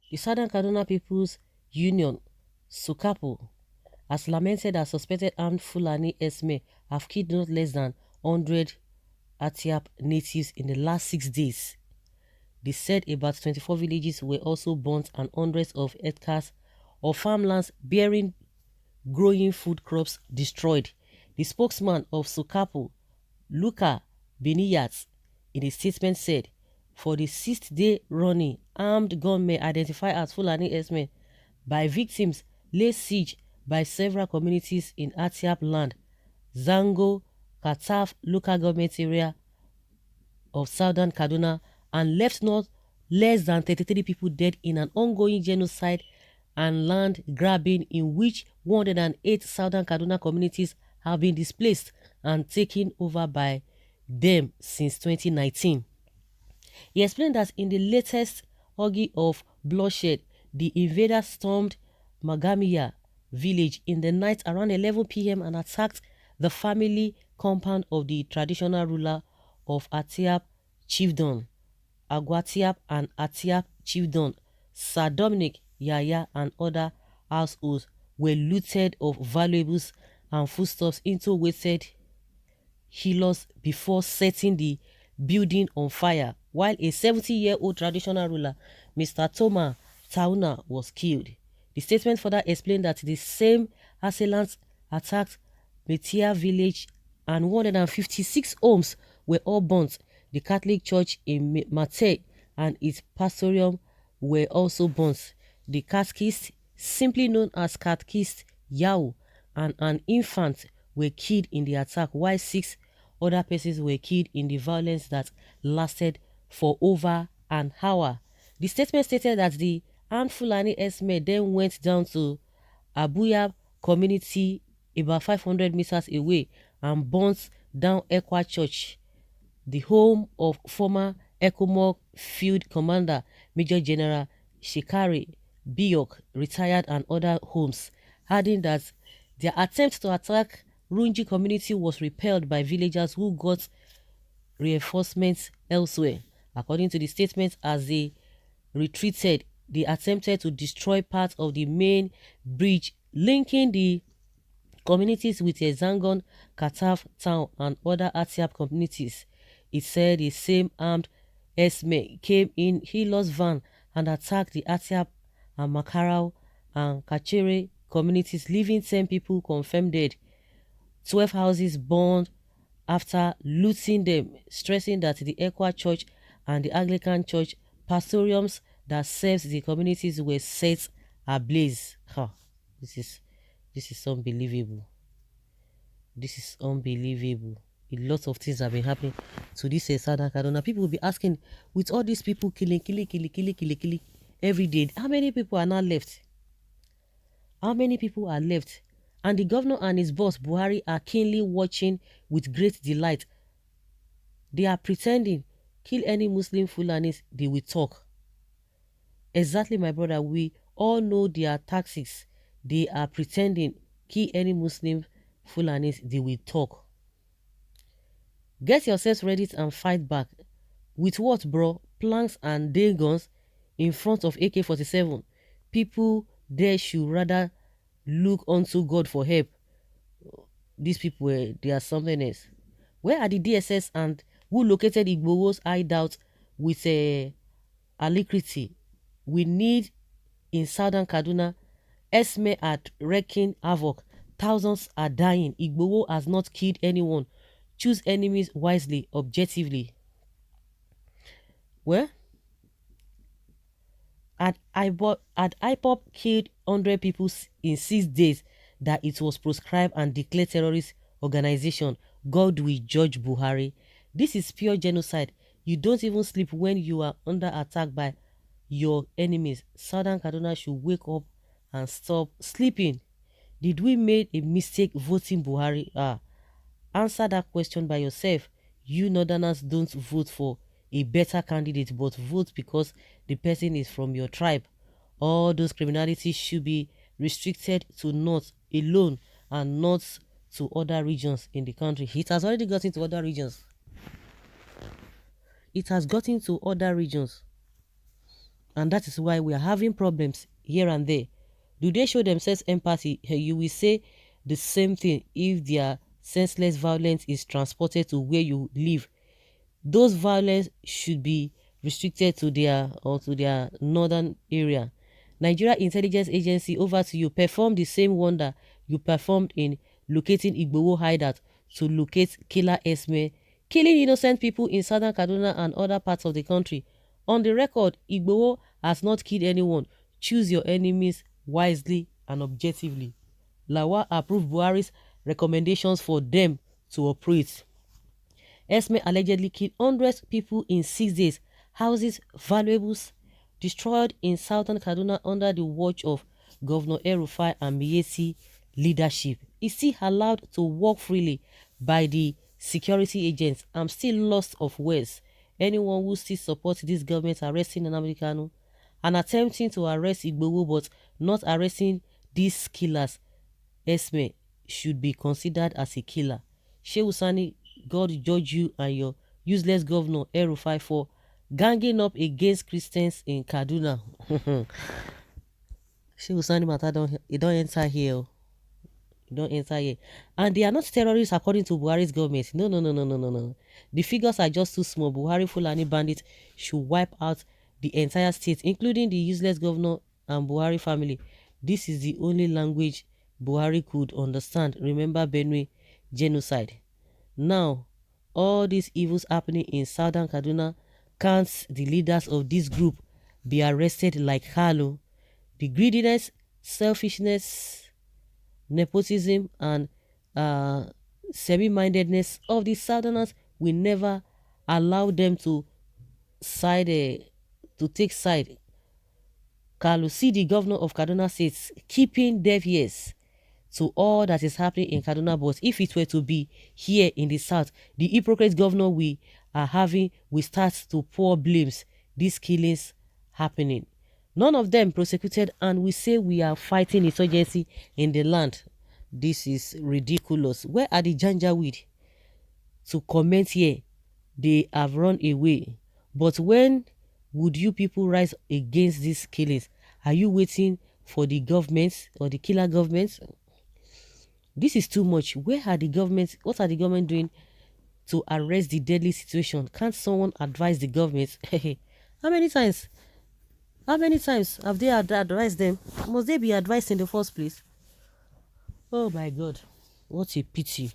The Southern Kaduna People's Union, SUKAPU, has lamented that suspected armed Fulani Esme have killed not less than 100 Atiap natives in the last 6 days. They said about 24 villages were also burnt and hundreds of hectares of farmlands bearing growing food crops destroyed. The spokesman of Sukapu, Luka Beniyat, in a statement said, for the sixth day running, armed gunmen identified as Fulani herdsmen by victims laid siege by several communities in Atiap land, Zango, Kataf local government area of southern Kaduna, and left not less than 33 people dead in an ongoing genocide and land grabbing in which 108 southern Kaduna communities have been displaced and taken over by them since 2019. He explained that in the latest orgy of bloodshed, the invaders stormed Magamiya village in the night around 11 p.m. and attacked the family compound of the traditional ruler of Atiap Chiefdom, Aguatiap and Atiap Chiefdom, Sir Dominic Yaya and other households were looted of valuables and foodstuffs into weighted healers before setting the building on fire, while a 70-year-old traditional ruler, Mr. Toma Tauna, was killed. The statement further explained that the same assailants attacked Metia village and 156 homes were all burnt. The Catholic Church in Mate and its pastorium were also burnt. The catechist, simply known as Catechist Yao, and an infant were killed in the attack, while 6 other persons were killed in the violence that lasted for over an hour. The statement stated that the armed Fulani herdsmen then went down to Abuya community about 500 meters away and burnt down Ekwa Church, the home of former ECOMOG Field Commander Major General Shikari Biok, retired, and other homes, adding that their attempt to attack Runji community was repelled by villagers who got reinforcements elsewhere. According to the statement, as they retreated, they attempted to destroy part of the main bridge linking the communities with Zangon, Kataf town, and other Atiap communities. It said the same armed Esme came in Hilos van and attacked the Atiap and Makarao and Kachere communities, leaving 10 people confirmed dead. 12 houses burned after looting them, stressing that the Ekwa Church and the Anglican Church pastoriums that serves the communities were set ablaze. Huh. This is this is unbelievable. This is unbelievable. A lot of things have been happening to this Southern Kaduna. People will be asking, with all these people killing every day, how many people are now left? How many people are left? And the governor and his boss, Buhari, are keenly watching with great delight. They are pretending, kill any Muslim Fulanis, they will talk. Exactly, my brother, we all know their tactics. They are pretending, kill any Muslim Fulanis, they will talk. Get yourselves ready and fight back. With what, bro? Planks and day guns in front of AK-47. People there should rather look unto God for help. These people, they are something else. Where are the DSS and who located Igbo's hideout with alacrity? We need in southern Kaduna. Esme at wreaking havoc. Thousands are dying. Igbo has not killed anyone. Choose enemies wisely, objectively. Well, IPOP killed 100 people in 6 days that it was proscribed and declared terrorist organization. God will judge Buhari. This is pure genocide. You don't even sleep when you are under attack by your enemies. Southern Kaduna should wake up and stop sleeping. Did we make a mistake voting Buhari? Answer that question by yourself. You Northerners don't vote for a better candidate, but vote because the person is from your tribe. All those criminalities should be restricted to North alone and not to other regions in the country. It has already gotten to other regions. It has gotten to other regions. And that is why we are having problems here and there. Do they show themselves empathy? You will say the same thing if their senseless violence is transported to where you live. Those violence should be restricted to their northern area. Nigeria Intelligence Agency, over to you. Perform the same wonder you performed in locating Igboho hideout to locate killer Esme, killing innocent people in southern Kaduna and other parts of the country. On the record, Igboho has not killed anyone. Choose your enemies wisely and objectively. Lawa approved Buhari's recommendations for them to operate. Esme allegedly killed hundreds of people in 6 days. Houses, valuables destroyed in southern Kaduna under the watch of Governor El-Rufai and Miyetti leadership. Is still allowed to walk freely by the security agents. I'm still lost of words. Anyone who still supports this government arresting Nnamdi Kanu and attempting to arrest Igboho but not arresting these killers, Esme, should be considered as a killer. Shehu Sani, God judge you and your useless governor El-Rufai for ganging up against Christians in Kaduna. Shehu Sani matter don't enter here. You don't enter here. And they are not terrorists according to Buhari's government. No, no, no, no, no, no, no. The figures are just too small. Buhari Fulani bandits should wipe out the entire state, including the useless governor and Buhari family. This is the only language Buhari could understand. Remember Benue genocide. Now, all these evils happening in southern Kaduna, can't the leaders of this group be arrested like Kalu? The greediness, selfishness, nepotism, and semi-mindedness of the southerners will never allow them to take side. Kalu, see the governor of Kaduna State keeping deaf ears to all that is happening in Kaduna, but if it were to be here in the south, the hypocrite governor we are having will start to pour blames these killings happening. None of them prosecuted, and we say we are fighting insurgency in the land. This is ridiculous. Where are the Janjaweed to comment here? They have run away. But when would you people rise against these killings? Are you waiting for the government or the killer government? This is too much. Where are the governments? What are the government doing to arrest the deadly situation? Can't someone advise the government? How many times? How many times have they advised them? Must they be advised in the first place? Oh my God. What a pity.